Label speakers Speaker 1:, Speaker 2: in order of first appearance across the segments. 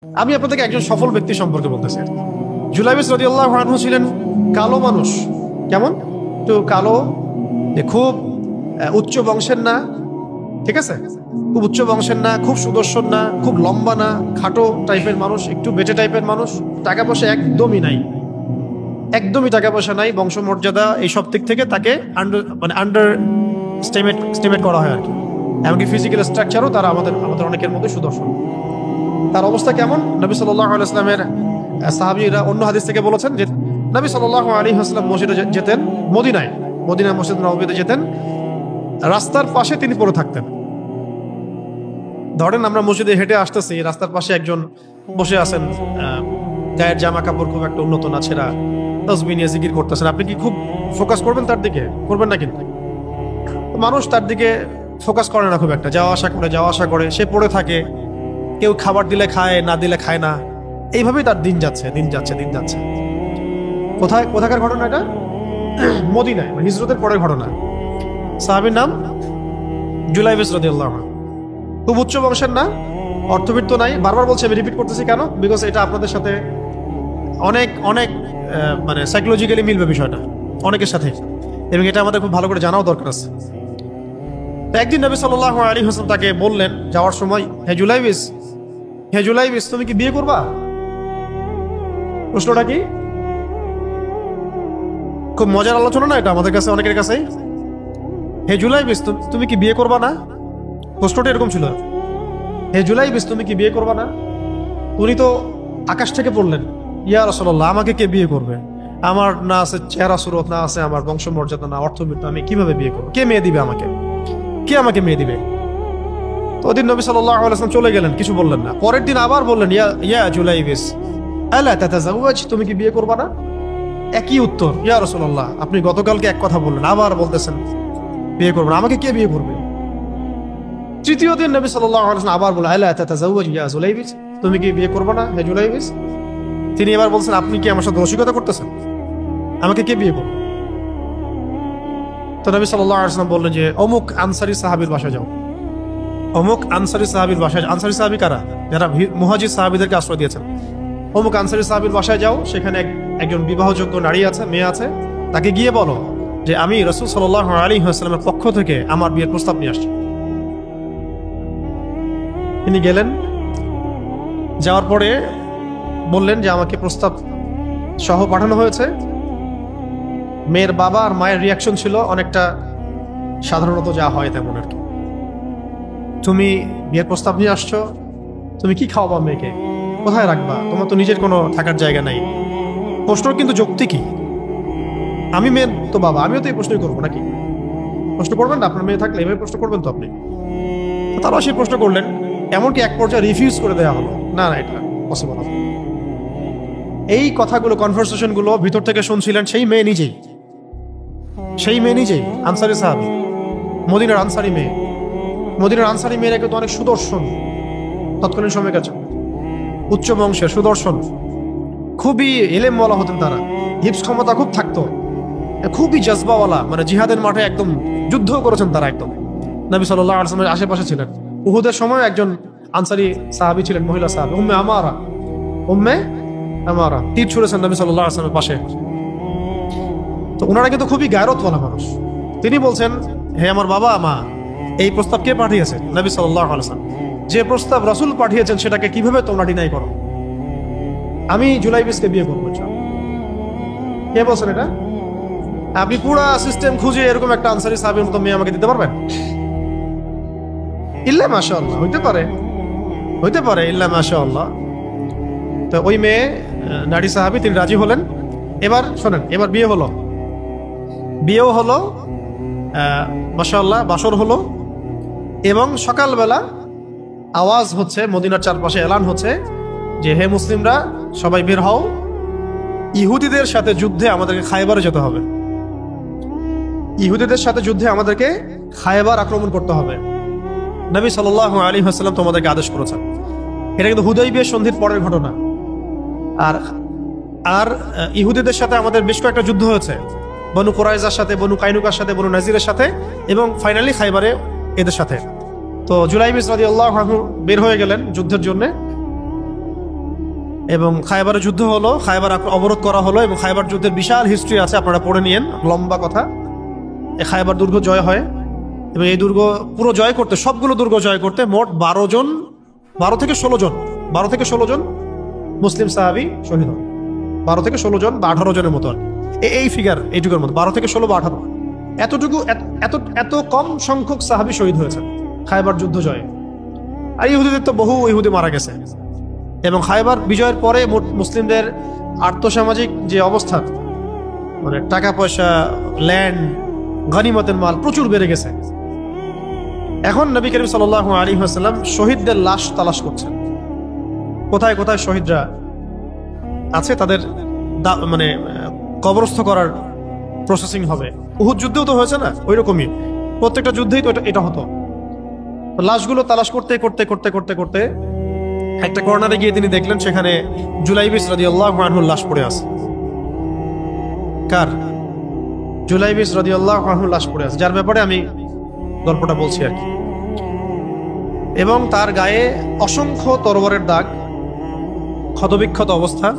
Speaker 1: আমি আপনাদেরকে একজন সফল ব্যক্তি সম্পর্কে বলতেছি। জুলাইবিস রাদিয়াল্লাহু আনহু ছিলেন কালো মানুষ। কেমন? তো কালো, খুব উচ্চ বংশের না, ঠিক আছে, খুব উচ্চ বংশের না, খুব সুদর্শন না, খুব লম্বা না, খাটো টাইপের মানুষ, একটু বেটে টাইপের মানুষ। টাকা পয়সা একদমই নাই, একদমই টাকা পয়সা নাই, বংশমর্যাদা এই সব দিক থেকে তাকে আন্ডার স্টিমেট করা হয় আর কি। এমনকি ফিজিক্যাল স্ট্রাকচারও তারা আমাদের অনেকের মধ্যে সুদর্শন। তার অবস্থা কেমন? নবী সাল্লাল্লাহু আলাইহি ওয়াসাল্লামের সাহাবীরা অন্য হাদিস থেকে বলেছেন যে নবী সাল্লাল্লাহু আলাইহি ওয়াসাল্লাম মসজিদে যেতেন, মদিনা মসজিদ নববীতে যেতেন, রাস্তার পাশে তিনি পড়ে থাকতেন। ধরেন আমরা মসজিদে হেঁটে আসতেছি, রাস্তার পাশে একজন বসে আছেন, গায়ের জামা কাপড় খুব একটা উন্নত না, ছেঁড়া, তাসবিহ নিয়ে জিকির করতেছেন। আপনি কি খুব ফোকাস করবেন তার দিকে? করবেন না। কিন্তু মানুষ তার দিকে ফোকাস করে না খুব একটা, যাওয়া আসা করে, সে পড়ে থাকে। কেউ খাবার দিলে খায়, না দিলে খায় না। এইভাবেই তার দিন যাচ্ছে। কোথাকার ঘটনা এটা? মদিনায়, হিজরতের পরের ঘটনা। সাহাবীর নাম জুলাইবিস রাদিয়াল্লাহু আনহু। খুব উচ্চ বংশের না, অর্থবিত্ত নাই। বারবার বলছি, আমি রিপিট করতেছি কেন? বিকজ এটা আপনাদের সাথে অনেক অনেক মানে সাইকোলজিক্যালি মিলবে বিষয়টা অনেকের সাথে, এবং এটা আমাদের খুব ভালো করে জানাও দরকার আছে। একদিন নবী সাল্লাল্লাহু আলাইহি ওয়াসাল্লাম তাকে বললেন যাওয়ার সময়, হে জুলাইবিস, তুমি কি বিয়ে করবা? প্রশ্নটা কি? খুব মজার আলোচনা না এটা আমাদের কাছে, অনেকের কাছে। হে জুলাইবিস, তুমি কি বিয়ে করবা না? প্রশ্নটা এরকম ছিল, হে জুলাইবিস, তুমি কি বিয়ে করবা না? উনি তো আকাশ থেকে পড়লেন, ইয়া রাসূলুল্লাহ, আমাকে কে বিয়ে করবে? আমার না আছে চেহারা সুরত, না আছে আমার বংশমর্যাদা, না অর্থবিত্ত, আমি কিভাবে বিয়ে করবো? কে মেয়ে দিবে আমাকে? কে আমাকে মেয়ে দিবে? তো ওদিন নবী সাল্লাল্লাহু আলাইহি ওয়াসাল্লাম চলে গেলেন, কিছু বললেন না। পরের দিন আবার বললেন, ইয়া জুলাইবিস, আলা তাতাজাওয়াজ, তুমি কি বিয়ে করবা না? একই উত্তর, ইয়া রাসূলুল্লাহ, আপনি গতকালকে এক কথা বললেন, আবার বলতেছেন বিয়ে করবেন, আমাকে কে বিয়ে করবে? তৃতীয় দিন নবী সাল্লাল্লাহু আলাইহি ওয়াসাল্লাম আবার বললেন, আলা তাতাজাওয়াজ ইয়া জুলাইবিস, তুমি কি বিয়ে করবে না হে জুলাইবিস? তিনি এবার বলছেন, আপনি কি আমার সাথে রসিকতা করতেছেন? আমাকে কে বিয়ে করবে? তো নবী সাল্লাল্লাহু আলাইহি ওয়াসাল্লাম বললেন যে অমুক আনসারী সাহাবীর বাসায় যাও। অমুক আনসারী সাহাবীর বাসায়। আনসারী সাহাবী কারা? যারা মুহাজির সাহাবীদেরকে আশ্রয় দিয়েছেন। অমুক আনসারী সাহাবীর বাসায় যাও, সেখানে একজন বিবাহযোগ্য নারী আছে, মেয়ে আছে, তাকে গিয়ে বলো যে আমি রাসূল সাল্লাল্লাহু আলাইহি ওয়াসাল্লামের পক্ষ থেকে আমার বিয়ের প্রস্তাব নিয়ে আসছি। তিনি গেলেন, যাওয়ার পরে বললেন যে আমাকে প্রস্তাব সহ পাঠানো হয়েছে। মেয়ের বাবা আর মায়ের রিয়াকশন ছিল অনেকটা সাধারণত যা হয় তেমন আর কি। তুমি বিয়ের প্রস্তাব নিয়ে আসছো, তুমি কি খাওয়াবা মেয়েকে? কোথায় রাখবা? তোমার তো নিজের কোনো থাকার জায়গা নাই। প্রশ্ন কিন্তু যৌক্তিকই। আমি মেয়ের তো বাবা, আমিও তো এই প্রশ্নই করবো নাকি? প্রশ্ন করবেন না? আপনার মেয়ে থাকলে এভাবে প্রশ্ন করবেন তো আপনি। তারাও সেই প্রশ্ন করলেন, এমনকি এক পর্যায়ে রিফিউজ করে দেওয়া হলো, না এটা পসিবল হবে। এই কথাগুলো, কনভারসেশন গুলো ভিতর থেকে শুনছিলেন সেই মেয়ে নিজেই, আনসারী সাহাবী, মদিনার আনসারী মেয়ে। মদিনার আনসারী মেয়েরা কিন্তু অনেক সুদর্শন তৎকালীন সময়কার জন্য, উচ্চ বংশের, সুদর্শন, খুবই এলেমওয়ালা হতেন তারা, হিপস ক্ষমতা খুব থাকতো, খুবই জজবাওয়ালা, মানে জিহাদের মাঠে একদম যুদ্ধ করেছেন তারা একদম। নবী সাল্লাল্লাহু আলাইহি ওয়াসাল্লামের আশেপাশে ছিলেন। উহুদের সময় একজন আনসারী সাহাবী ছিলেন, মহিলা সাহাবী, উম্মে আমারা, তীর ছুঁড়েছেন নবী সাল্লাল্লাহু আলাইহি ওয়াসাল্লামের পাশে। তো ওনারা কিন্তু খুবই গায়রতওয়ালা মানুষ। তিনি বলছেন, হে আমার বাবা মা, এই প্রস্তাব কে পাঠিয়েছেন? নবী সাল্লাল্লাহু আলাইহি ওয়াসাল্লাম। যে প্রস্তাব রাসূল পাঠিয়েছেন সেটাকে কিভাবে তোমরা ডিনাই করো? আমি জুলাইবিসকে বিয়ে করবো। কে বলছেন এটা? আপনি পুরো সিস্টেম খুঁজে এরকম একটা আনসারী সাহাবীর মতো মেয়ে আমাকে দিতে পারবেন? ইল্লা মাশাআল্লাহ, হইতে পারে ইল্লা মাশাআল্লাহ। তো ওই মেয়ে, নারী সাহাবী, তিনি রাজি হলেন। এবার শোনেন, এবার বিয়েও হলো, মাশাআল্লাহ, বাসর হলো, এবং সকালবেলা আওয়াজ হচ্ছে, মদিনার চারপাশে এলান হচ্ছে যে হে মুসলিমরা, সবাই বের হও, ইহুদিদের সাথে যুদ্ধে আমাদেরকে খায়বারে যেতে হবে। ইহুদিদের সাথে যুদ্ধে আমাদেরকে খায়বার আক্রমণ করতে হবে। নবী সাল্লাল্লাহু আলাইহি ওয়াসাল্লাম তোমাদেরকে আদেশ করেছেন। এটা কিন্তু হুদাইবিয়া সন্ধির পরের ঘটনা। আর ইহুদিদের সাথে আমাদের বেশ কয়েকটা যুদ্ধ হয়েছে, বনু কুরাইজার সাথে, বনু কাইনুকার সাথে, বনু নাজিরের সাথে, এবং ফাইনালি খায়বারে এদের সাথে। তো জুলাইবিস রাদিয়াল্লাহু আনহু বের হয়ে গেলেন যুদ্ধের জন্য। এবং খায়বারের যুদ্ধ হলো, খায়বার অবরোধ করা হলো, এবং খায়বার যুদ্ধের বিশাল হিস্ট্রি আছে, আপনারা পড়ে নিয়েন, লম্বা কথা। এই খায়বার দুর্গ জয় হয়, এবং এই দুর্গ পুরো জয় করতে, সবগুলো দুর্গ জয় করতে মোট 12 থেকে 16 জন 12 থেকে 16 জন মুসলিম সাহাবী শহীদ হন। 12 থেকে 16 জন বা 18 জনের মতো আর কি। এই ফিগার এইটুকুর মতো 12 থেকে 16 বা 18, এতটুকু এত কম সংখ্যক সাহাবী শহীদ হয়েছে খায়বার যুদ্ধ জয়ে। আর ইহুদিদের তো বহু ইহুদি মারা গেছে। এবং খায়বার বিজয়ের পরে মুসলিমদের আর্থসামাজিক যে অবস্থা, মানে টাকা পয়সা, ল্যান্ড, গনিমতের মাল প্রচুর বেড়ে গেছে। এখন নবী করিম সাল্লাল্লাহু আলাইহি ওয়াসাল্লাম শহীদদের লাশ তালাশ করছেন, কোথায় কোথায় শহীদরা আছে, তাদের মানে কবরস্থ করার প্রসেসিং হবে। উহুদ যুদ্ধেও তো হয়েছে না, ওই রকমই প্রত্যেকটা যুদ্ধেই তো এটা হতো। তো লাশগুলো তালাশ করতে করতে করতে করতে করতে একটা কর্নারে গিয়ে তিনি দেখলেন সেখানে জুলাইবিস রাদিয়াল্লাহু আনহুর লাশ পড়ে আছে। কার? জুলাইবিস রাদিয়াল্লাহু আনহুর লাশ পড়ে আছে, যার ব্যাপারে আমি গল্পটা বলছি আর কি। এবং তার গায়ে অসংখ্য তরবারের দাগ, ক্ষতবিক্ষত অবস্থা,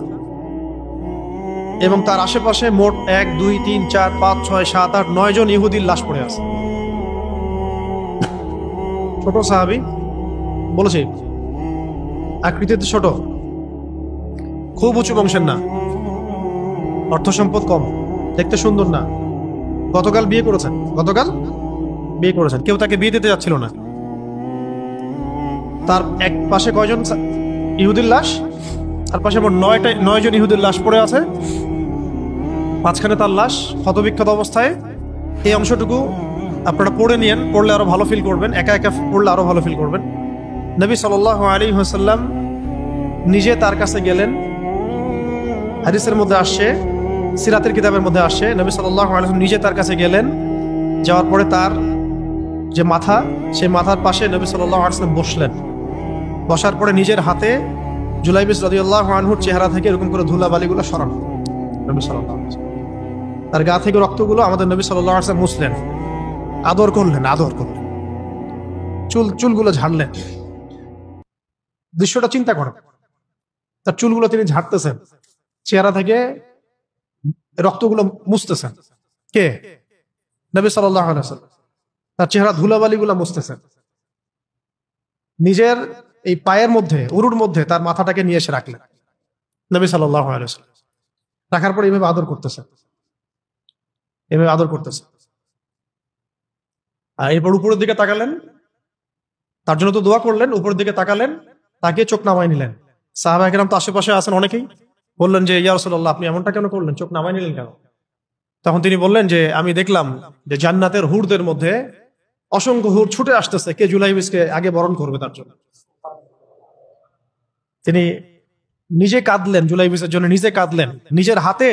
Speaker 1: এবং তার আশেপাশে মোট 1 2 3 4 5 6 7 8 9 জন ইহুদির লাশ পড়ে আছে। ছোট সাহাবী, বলেছি আকৃতিতে ছোট, খুব উঁচু বংশের না, অর্থ সম্পদ কম, দেখতে সুন্দর না। গতকাল বিয়ে করেছেন, কেউ তাকে বিয়ে দিতে যাচ্ছিল না। তার এক পাশে কয়জন ইহুদির লাশ, তার পাশে মোট 9 জন ইহুদির লাশ পড়ে আছে, মাঝখানে তার লাশ ক্ষতবিক্ষত অবস্থায়। এই অংশটুকু আপনারা পড়ে নিয়েন, পড়লে আরো ভালো ফিল করবেন, একা একা পড়লে আরো ভালো ফিল করবেন। নবী সাল্লাল্লাহু আলাইহি ওয়াসাল্লাম নিজে তার কাছে গেলেন। হাদিসের মধ্যে আসছে, সিরাতের কিতাবের মধ্যে আসছে, নবী সাল্লাল্লাহু আলাইহি ওয়াসাল্লাম নিজে তার কাছে গেলেন। যাওয়ার পরে তার যে মাথা, সেই মাথার পাশে নবী সাল্লাল্লাহু আলাইহি ওয়াসাল্লাম বসলেন। বসার পরে নিজের হাতে জুলাইবিস রাদিয়াল্লাহু আনহুর চেহারা থেকে এরকম করে ধুলাবালিগুলো সরান নবী সাল্লাল্লাহু আলাইহি ওয়াসাল্লাম। তার গা থেকে রক্তগুলো আমাদের নবী সাল্লাল্লাহু আলাইহি ওয়াসাল্লাম মুছলেন, আদর করলেন। চুলগুলো ঝাড়লেন। দৃশ্যটা চিন্তা করেন, তার চুলগুলো তিনি ঝাড়তেছেন, চেহারা থেকে রক্তগুলো মুছতেছেন। কে? নবী সাল্লাল্লাহু আলাইহি ওয়াসাল্লাম। তার চেহারা ধুলাবালিগুলো মুছতেছেন। নিজের এই পায়ের মধ্যে, উরুর মধ্যে তার মাথাটাকে নিয়ে এসে রাখলেন নবী সাল্লাল্লাহু আলাইহি ওয়াসাল্লাম। রাখার পর এইভাবে আদর করতেছেন। আর এরপর উপরের দিকে তাকালেন, তার জন্য তো দোয়া করলেন, উপরের দিকে তাকালেন, তাকে চোখ নামাই নিলেন। সাহাবায়ে কেরাম তো আশেপাশে আছেন অনেকেই, বললেন যে ইয়া রাসূলুল্লাহ, আপনি এমনটা কেন করলেন, চোখ নামাই নিলেন কেন? তখন তিনি বললেন যে আমি দেখলাম যে জান্নাতের হুরদের মধ্যে অসংখ্য হুর ছুটে আসতেছে, কে জুলাইবিসকে আগে বরণ করবে তার জন্য। তিনি নিজে কাঁদলেন, জুলাইবিসের জন্য নিজে কাঁদলেন, নিজের হাতে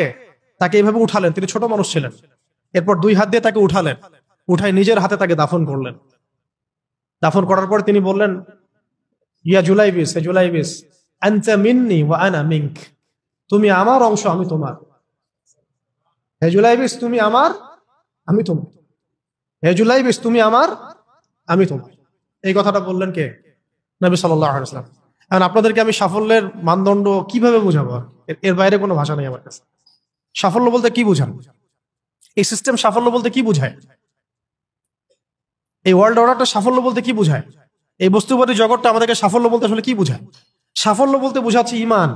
Speaker 1: তাকে এইভাবে উঠালেন। তিনি ছোট মানুষ ছিলেন। এরপর 2 হাত দিয়ে তাকে উঠালেন, উঠাই নিজের হাতে তাকে দাফন করলেন। দাফন করার পর তিনি বললেন, ইয়া জুলাইবিস, হে জুলাইবিস, আনতা মিন্নি ওয়া আনা মিনক, তুমি আমার অংশ, আমি তোমার। হে জুলাইবিস, তুমি আমার, আমি তোমার। হে জুলাইবিস, তুমি আমার, আমি তোমার। এই কথাটা বললেন কে? নবী সাল্লাল্লাহু আলাইহি ওয়াসাল্লাম। এখন আপনাদেরকে আমি সাফল্যের মানদণ্ড কিভাবে বুঝাবো? এর বাইরে কোনো ভাষা নেই আমার কাছে। সাফল্য বলতে কি বুঝান? এই সিস্টেম সাফল্য বলতে কি বুঝায়? এই ওয়ার্ল্ড অর্ডারটা সাফল্য বলতে কি বুঝায়? এই বস্তুবাদী জগৎটা আমাদেরকে সাফল্য বলতে আসলে কি বুঝায়? সাফল্য বলতে বুঝাচ্ছি ইমান।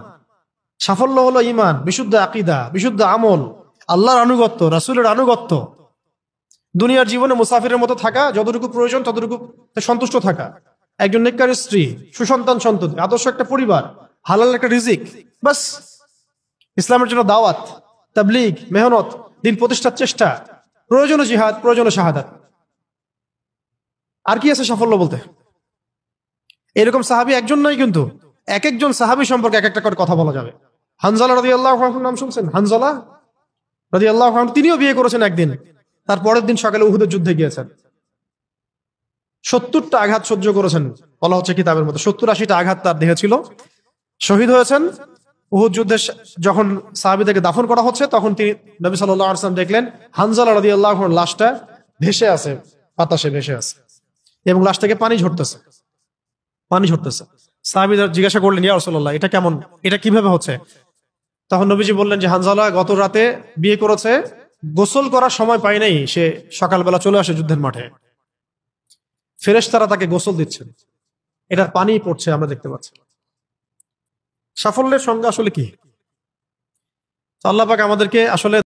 Speaker 1: সাফল্য হলো ইমান, বিশুদ্ধ আকীদা, বিশুদ্ধ আমল, আল্লাহর আনুগত্য, রাসূলের আনুগত্য, দুনিয়ার জীবনে মুসাফিরের মতো থাকা, যতটুকু প্রয়োজন ততটুকু সন্তুষ্ট থাকা, একজন নেককার স্ত্রী, সুসন্তান সন্ততি, আদর্শ একটা পরিবার, হালাল একটা রিজিক, বাস। ইসলামের জন্য দাওয়াত, তাবলীগ, মেহনত, দিন প্রতিষ্ঠার চেষ্টা, প্রয়োজনীয় জিহাদ, প্রয়োজনীয় শাহাদাত। আর কি আছে সাফল্য বলতে? এরকম সাহাবী একজন নয়, কিন্তু এক একজন সাহাবী সম্পর্কে এক একটা করে কথা বলা যাবে। হানজালা রাদিয়াল্লাহু আনহুর নাম শুনছেন? হানজালা রাদিয়াল্লাহু আনহু, তিনিও বিয়ে করেছেন একদিন। তার পরের দিন সকালে উহুদের যুদ্ধে গিয়েছেন। 70টা আঘাত সহ্য করেছেন, বলা হচ্ছে কিতাবের মধ্যে 70-80টা আঘাত তার দেহে ছিল। শহীদ হয়েছেন। উহুদ যুদ্ধে যখন সাহাবীদেরকে দাফন করা হচ্ছে, তখন তিনি নবী সাল্লাল্লাহু আলাইহি ওয়াসাল্লাম দেখলেন হানজালা রাদিয়াল্লাহু আনহুর লাশটা ভেসে আছে, বাতাসে ভেসে আছে, এবং লাশ থেকে পানি ঝরতেছে। সাহাবীরা জিজ্ঞাসা করলেন, ইয়া রাসূলুল্লাহ, এটা কেমন, এটা কিভাবে হচ্ছে? তখন নবীজি বললেন যে হানজালা গত রাতে বিয়ে করেছে, গোসল করার সময় পায় নাই, সে সকালবেলা চলে আসে যুদ্ধের মাঠে, ফেরেশতারা তাকে গোসল দিচ্ছেন, এটার পানি পড়ছে, আমরা দেখতে পাচ্ছি। সাফল্যের সঙ্গে আসলে কি? তো আল্লাহ পাক আমাদেরকে আসলে